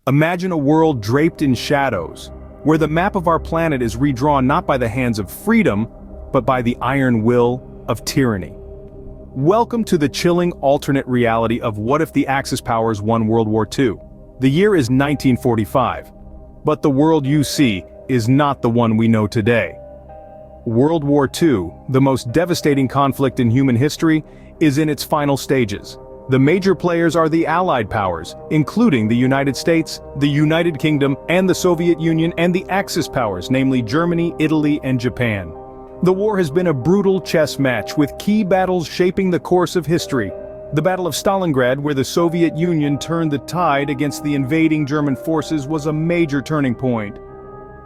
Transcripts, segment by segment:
Imagine a world draped in shadows, where the map of our planet is redrawn not by the hands of freedom, but by the iron will of tyranny. Welcome to the chilling alternate reality of what if the Axis powers won World War II. The year is 1945, but the world you see is not the one we know today. World War II, the most devastating conflict in human history, is in its final stages. The major players are the Allied powers, including the United States, the United Kingdom, and the Soviet Union, and the Axis powers, namely Germany, Italy, and Japan. The war has been a brutal chess match, with key battles shaping the course of history. The Battle of Stalingrad, where the Soviet Union turned the tide against the invading German forces, was a major turning point.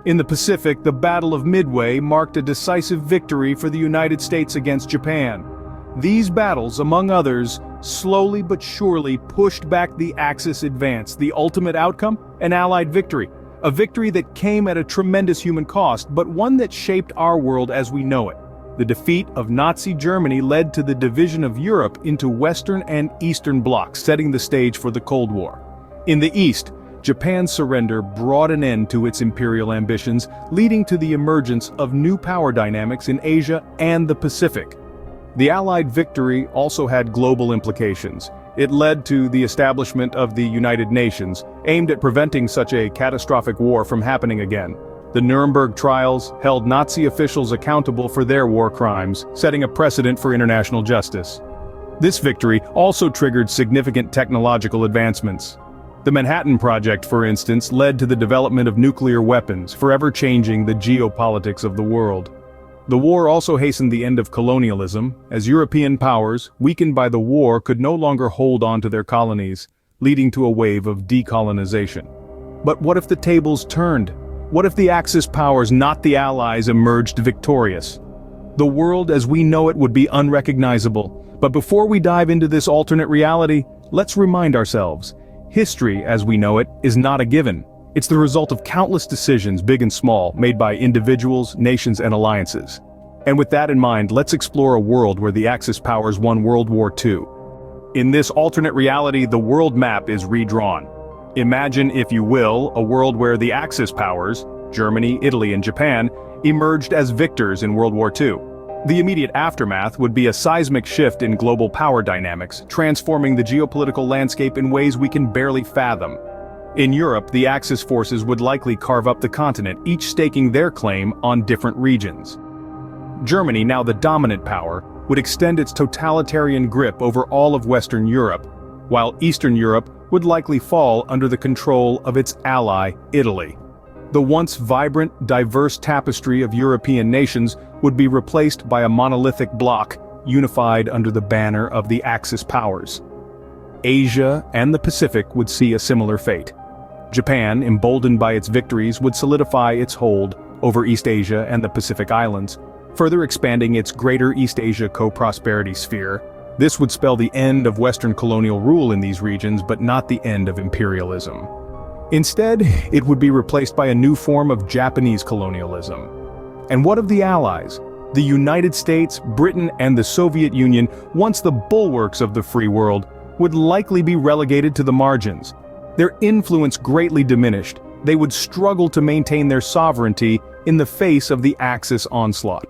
In the Pacific, the Battle of Midway marked a decisive victory for the United States against Japan. These battles, among others, slowly but surely pushed back the Axis advance. The ultimate outcome? An Allied victory. A victory that came at a tremendous human cost, but one that shaped our world as we know it. The defeat of Nazi Germany led to the division of Europe into Western and Eastern blocs, setting the stage for the Cold War. In the East, Japan's surrender brought an end to its imperial ambitions, leading to the emergence of new power dynamics in Asia and the Pacific. The Allied victory also had global implications. It led to the establishment of the United Nations, aimed at preventing such a catastrophic war from happening again. The Nuremberg trials held Nazi officials accountable for their war crimes, setting a precedent for international justice. This victory also triggered significant technological advancements. The Manhattan Project, for instance, led to the development of nuclear weapons, forever changing the geopolitics of the world. The war also hastened the end of colonialism, as European powers, weakened by the war, could no longer hold on to their colonies, leading to a wave of decolonization. But what if the tables turned? What if the Axis powers, not the Allies, emerged victorious? The world as we know it would be unrecognizable. But before we dive into this alternate reality, let's remind ourselves. History, as we know it, is not a given. It's the result of countless decisions, big and small, made by individuals, nations, and alliances. And with that in mind, let's explore a world where the Axis powers won World War II. In this alternate reality, the world map is redrawn. Imagine, if you will, a world where the Axis powers, Germany, Italy, and Japan, emerged as victors in World War II. The immediate aftermath would be a seismic shift in global power dynamics, transforming the geopolitical landscape in ways we can barely fathom. In Europe, the Axis forces would likely carve up the continent, each staking their claim on different regions. Germany, now the dominant power, would extend its totalitarian grip over all of Western Europe, while Eastern Europe would likely fall under the control of its ally, Italy. The once vibrant, diverse tapestry of European nations would be replaced by a monolithic bloc, unified under the banner of the Axis powers. Asia and the Pacific would see a similar fate. Japan, emboldened by its victories, would solidify its hold over East Asia and the Pacific Islands, further expanding its Greater East Asia co-prosperity sphere. This would spell the end of Western colonial rule in these regions, but not the end of imperialism. Instead, it would be replaced by a new form of Japanese colonialism. And what of the Allies? The United States, Britain, and the Soviet Union, once the bulwarks of the free world, would likely be relegated to the margins. Their influence greatly diminished. They would struggle to maintain their sovereignty in the face of the Axis onslaught.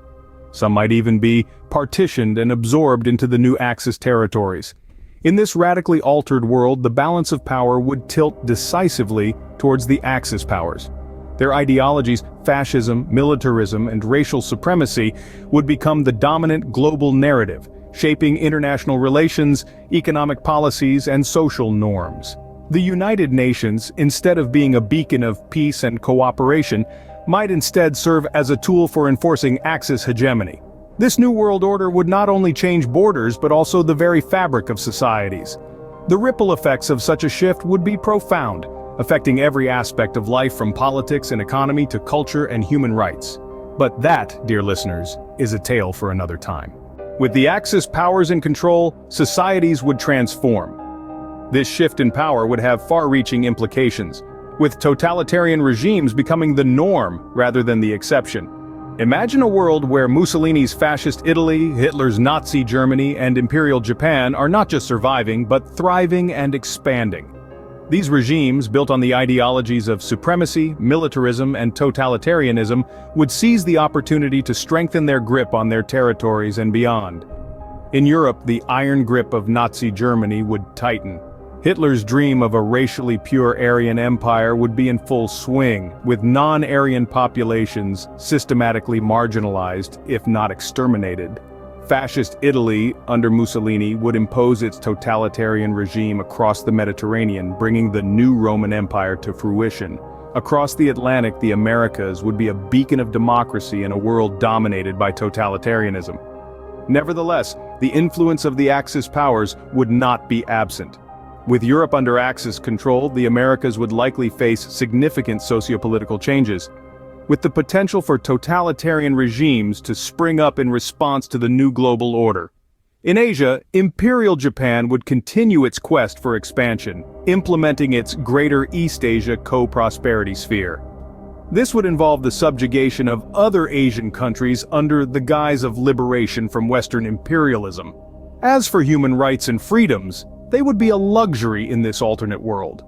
Some might even be partitioned and absorbed into the new Axis territories. In this radically altered world, the balance of power would tilt decisively towards the Axis powers. Their ideologies, fascism, militarism, and racial supremacy, would become the dominant global narrative, shaping international relations, economic policies, and social norms. The United Nations, instead of being a beacon of peace and cooperation, might instead serve as a tool for enforcing Axis hegemony. This new world order would not only change borders but also the very fabric of societies. The ripple effects of such a shift would be profound, affecting every aspect of life from politics and economy to culture and human rights. But that, dear listeners, is a tale for another time. With the Axis powers in control, societies would transform. This shift in power would have far-reaching implications, with totalitarian regimes becoming the norm rather than the exception. Imagine a world where Mussolini's fascist Italy, Hitler's Nazi Germany, and Imperial Japan are not just surviving, but thriving and expanding. These regimes, built on the ideologies of supremacy, militarism, and totalitarianism, would seize the opportunity to strengthen their grip on their territories and beyond. In Europe, the iron grip of Nazi Germany would tighten. Hitler's dream of a racially pure Aryan empire would be in full swing, with non-Aryan populations systematically marginalized, if not exterminated. Fascist Italy, under Mussolini, would impose its totalitarian regime across the Mediterranean, bringing the new Roman Empire to fruition. Across the Atlantic, the Americas would be a beacon of democracy in a world dominated by totalitarianism. Nevertheless, the influence of the Axis powers would not be absent. With Europe under Axis control, the Americas would likely face significant sociopolitical changes, with the potential for totalitarian regimes to spring up in response to the new global order. In Asia, Imperial Japan would continue its quest for expansion, implementing its Greater East Asia co-prosperity sphere. This would involve the subjugation of other Asian countries under the guise of liberation from Western imperialism. As for human rights and freedoms, they would be a luxury in this alternate world.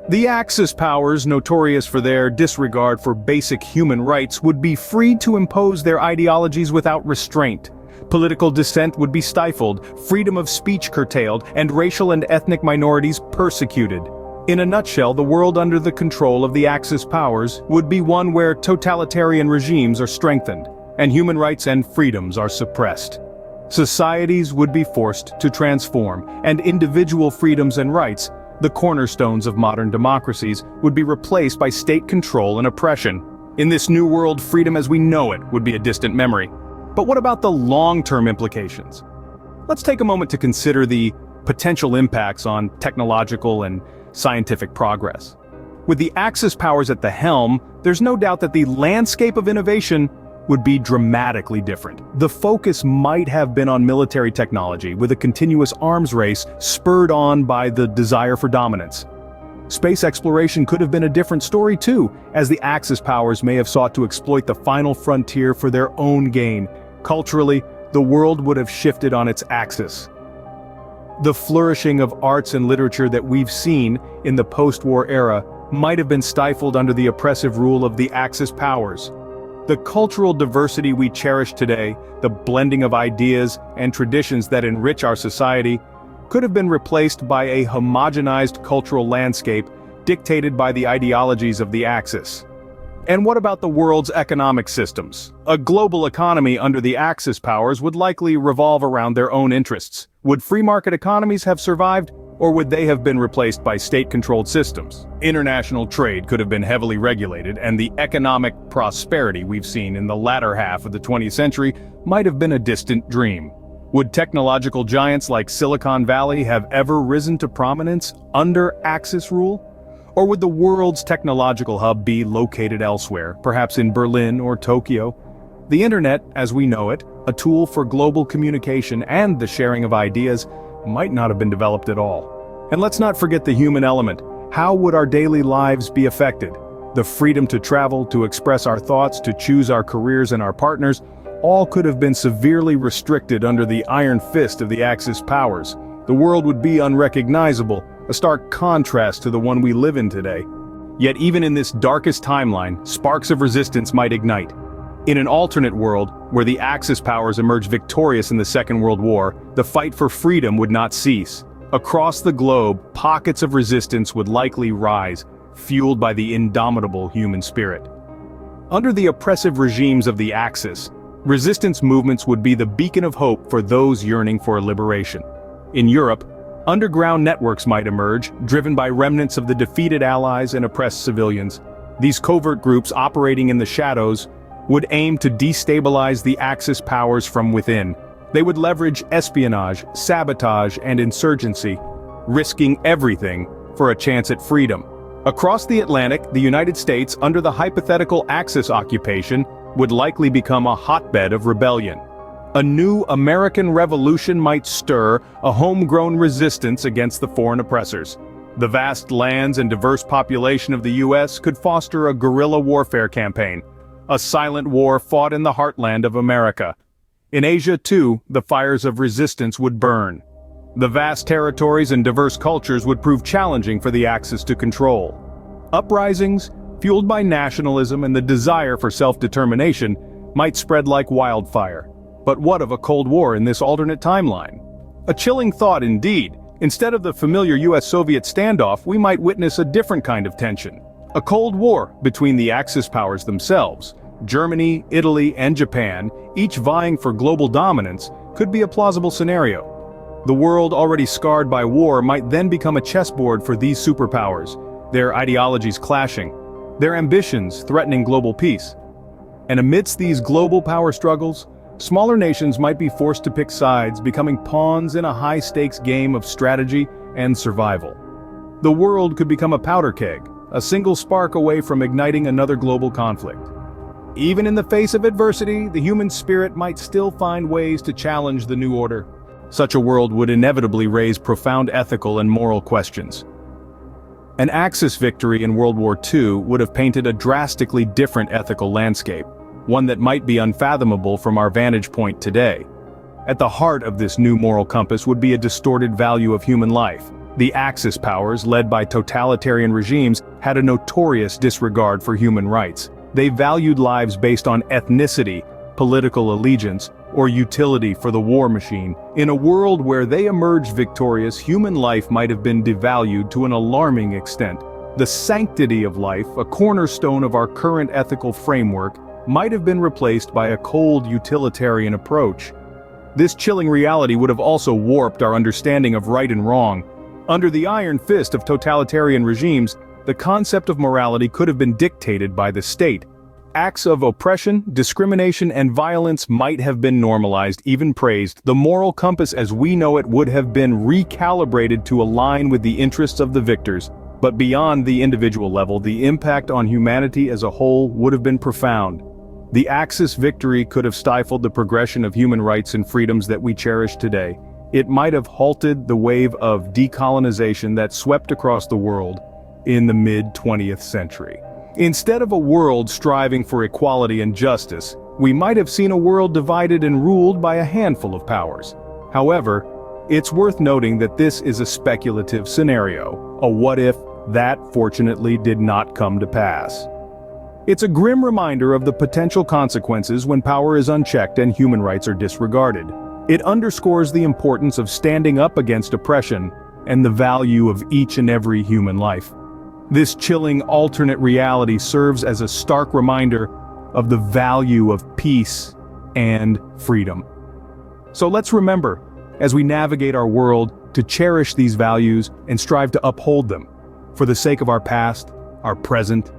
The Axis powers, notorious for their disregard for basic human rights, would be free to impose their ideologies without restraint. Political dissent would be stifled, freedom of speech curtailed, and racial and ethnic minorities persecuted. In a nutshell, the world under the control of the Axis powers would be one where totalitarian regimes are strengthened, and human rights and freedoms are suppressed. Societies would be forced to transform, and individual freedoms and rights, the cornerstones of modern democracies, would be replaced by state control and oppression. In this new world, freedom as we know it would be a distant memory. But what about the long-term implications? Let's take a moment to consider the potential impacts on technological and scientific progress. With the Axis powers at the helm, there's no doubt that the landscape of innovation would be dramatically different. The focus might have been on military technology, with a continuous arms race spurred on by the desire for dominance. Space exploration could have been a different story too, as the Axis powers may have sought to exploit the final frontier for their own gain. Culturally, the world would have shifted on its axis. The flourishing of arts and literature that we've seen in the post-war era might have been stifled under the oppressive rule of the Axis powers. The cultural diversity we cherish today, the blending of ideas and traditions that enrich our society, could have been replaced by a homogenized cultural landscape dictated by the ideologies of the Axis. And what about the world's economic systems? A global economy under the Axis powers would likely revolve around their own interests. Would free market economies have survived, or would they have been replaced by state-controlled systems? International trade could have been heavily regulated, and the economic prosperity we've seen in the latter half of the 20th century might have been a distant dream. Would technological giants like Silicon Valley have ever risen to prominence under Axis rule? Or would the world's technological hub be located elsewhere, perhaps in Berlin or Tokyo? The internet, as we know it, a tool for global communication and the sharing of ideas, might not have been developed at all. And let's not forget the human element. How would our daily lives be affected? The freedom to travel, to express our thoughts, to choose our careers and our partners, all could have been severely restricted under the iron fist of the Axis powers. The world would be unrecognizable, a stark contrast to the one we live in today. Yet even in this darkest timeline, sparks of resistance might ignite. In an alternate world, where the Axis powers emerged victorious in the Second World War, the fight for freedom would not cease. Across the globe, pockets of resistance would likely rise, fueled by the indomitable human spirit. Under the oppressive regimes of the Axis, resistance movements would be the beacon of hope for those yearning for liberation. In Europe, underground networks might emerge, driven by remnants of the defeated Allies and oppressed civilians. These covert groups operating in the shadows would aim to destabilize the Axis powers from within. They would leverage espionage, sabotage, and insurgency, risking everything for a chance at freedom. Across the Atlantic, the United States, under the hypothetical Axis occupation, would likely become a hotbed of rebellion. A new American revolution might stir, a homegrown resistance against the foreign oppressors. The vast lands and diverse population of the U.S. could foster a guerrilla warfare campaign, a silent war fought in the heartland of America. In Asia, too, the fires of resistance would burn. The vast territories and diverse cultures would prove challenging for the Axis to control. Uprisings, fueled by nationalism and the desire for self-determination, might spread like wildfire. But what of a Cold War in this alternate timeline? A chilling thought indeed. Instead of the familiar US-Soviet standoff, we might witness a different kind of tension. A Cold War between the Axis powers themselves. Germany, Italy, and Japan, each vying for global dominance, could be a plausible scenario. The world already scarred by war might then become a chessboard for these superpowers, their ideologies clashing, their ambitions threatening global peace. And amidst these global power struggles, smaller nations might be forced to pick sides, becoming pawns in a high-stakes game of strategy and survival. The world could become a powder keg, a single spark away from igniting another global conflict. Even in the face of adversity, the human spirit might still find ways to challenge the new order. Such a world would inevitably raise profound ethical and moral questions. An Axis victory in World War II would have painted a drastically different ethical landscape, one that might be unfathomable from our vantage point today. At the heart of this new moral compass would be a distorted value of human life. The Axis powers, led by totalitarian regimes, had a notorious disregard for human rights. They valued lives based on ethnicity, political allegiance, or utility for the war machine. In a world where they emerged victorious, human life might have been devalued to an alarming extent. The sanctity of life, a cornerstone of our current ethical framework, might have been replaced by a cold utilitarian approach. This chilling reality would have also warped our understanding of right and wrong. Under the iron fist of totalitarian regimes, the concept of morality could have been dictated by the state. Acts of oppression, discrimination, and violence might have been normalized, even praised. The moral compass as we know it would have been recalibrated to align with the interests of the victors. But beyond the individual level, the impact on humanity as a whole would have been profound. The Axis victory could have stifled the progression of human rights and freedoms that we cherish today. It might have halted the wave of decolonization that swept across the world in the mid-20th century. Instead of a world striving for equality and justice, we might have seen a world divided and ruled by a handful of powers. However, it's worth noting that this is a speculative scenario, a what-if that fortunately did not come to pass. It's a grim reminder of the potential consequences when power is unchecked and human rights are disregarded. It underscores the importance of standing up against oppression and the value of each and every human life. This chilling alternate reality serves as a stark reminder of the value of peace and freedom. So let's remember, as we navigate our world, to cherish these values and strive to uphold them, for the sake of our past, our present,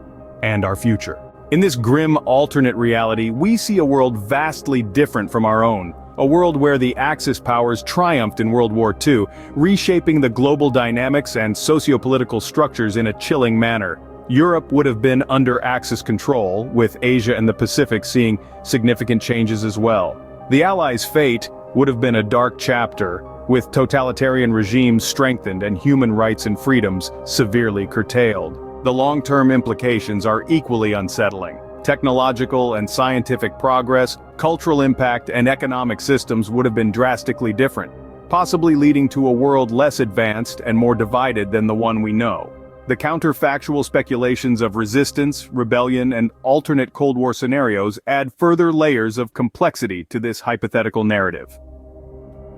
and our future. In this grim alternate reality, we see a world vastly different from our own. A world where the Axis powers triumphed in World War II, reshaping the global dynamics and sociopolitical structures in a chilling manner. Europe would have been under Axis control, with Asia and the Pacific seeing significant changes as well. The Allies' fate would have been a dark chapter, with totalitarian regimes strengthened and human rights and freedoms severely curtailed. The long-term implications are equally unsettling. Technological and scientific progress, cultural impact, and economic systems would have been drastically different, possibly leading to a world less advanced and more divided than the one we know. The counterfactual speculations of resistance, rebellion, and alternate Cold War scenarios add further layers of complexity to this hypothetical narrative.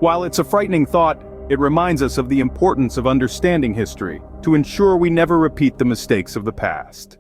While it's a frightening thought, it reminds us of the importance of understanding history to ensure we never repeat the mistakes of the past.